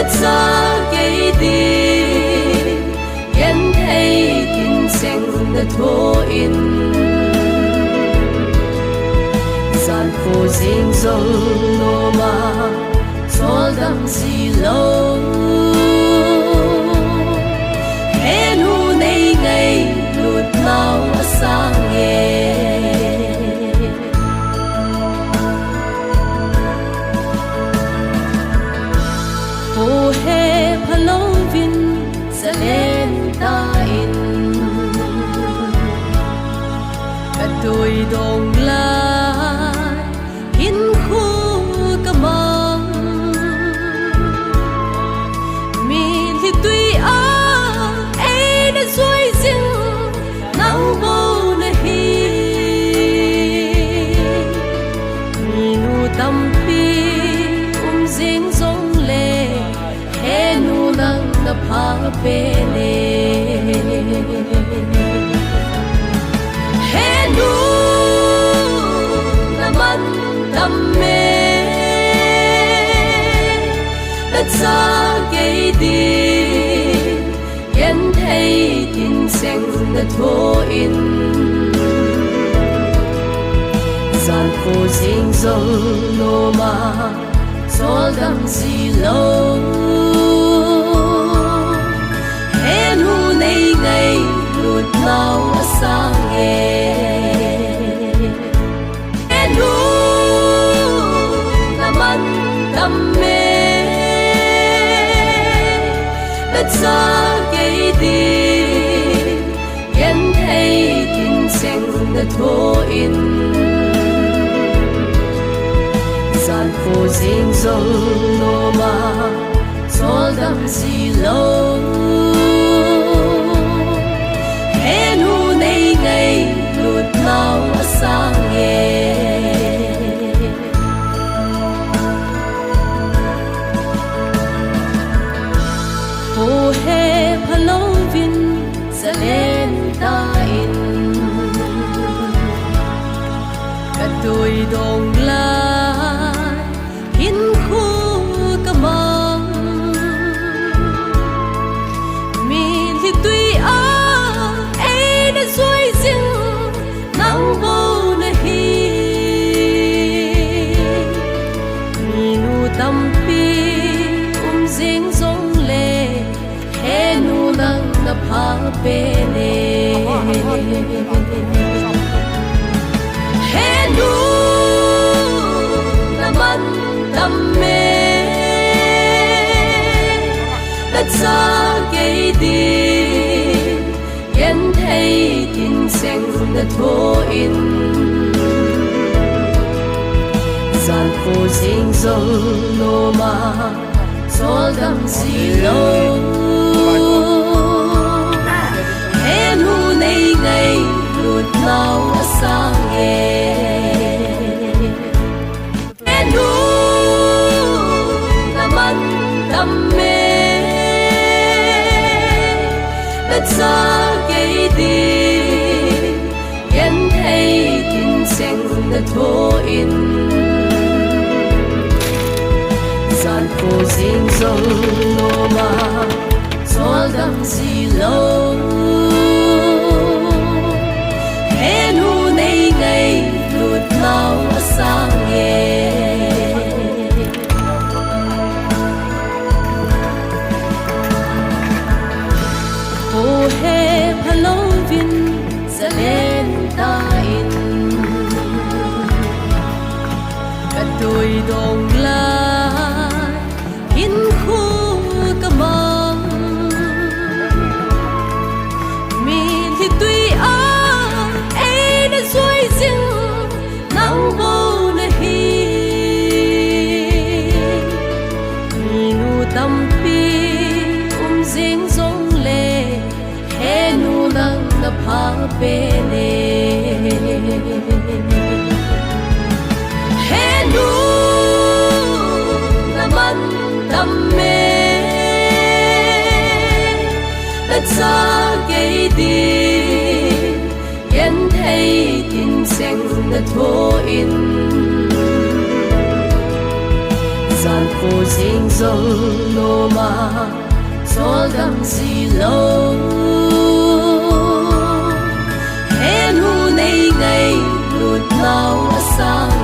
xa gây đi yên thấy tin sinh đã thô in gian phố riêng dòng nô mà gió đắm gì lâu hé nu này ngày lụt nào sang nghe ô he palovin sa lên ta in cả đôi đồng lai in khu cả mong mi thì tuy ai đã xuôi riêng nắng vô nơi hi mi nu tâm pi riêng giống lệ he nu nang na pa pe le he nu na man tam me đã xa gây đi yên thấy tin sinh đã thô in gian phố riêng dòng nô mà gió đắm gì lâu hé nu này ngày lụt nào sang nghe hé nu na man tâm mê đã xa gây đi yên thấy tin sinh đã thô in gian phố riêng dòng nô mà gió đắm gì lâu hé nu này ngày lụt nào sang nghe ô he palovin sa lên ta in cả đôi đồng lai in khu cả mong mi thì tuy ai đã xuôi riêng nắng vô nơi hi mi nu tâm pi riêng giống lệ he nu nang na pa pe le he nu na man tâm mê đã xa gây đi yên thấy tin sinh đã thô in gian phố riêng dòng nô mà gió đắm gì lâu hé nu này ngày lụt nào sang nghe hé nu na man tâm mê đã xa gây đi yên thấy tin sinh đã thô in gian phố riêng dòng nô mà gió đắm gì lâu hé nu này ngày lụt nào sang nghe ô he palovin sa lên ta in cả đôi đồng lai in khu cả mong mi thì tuy ai đã xuôi riêng nắng vô nơi hi mi nu tâm pi riêng giống lệ he nu nang na pa pe le he nu na man tâm mê đã xa gây đi yên thấy tin sinh đã thô in gian phố sinh dòng nô mà gió đắm xì lâu hẹn hù nay ngày lụt nào xa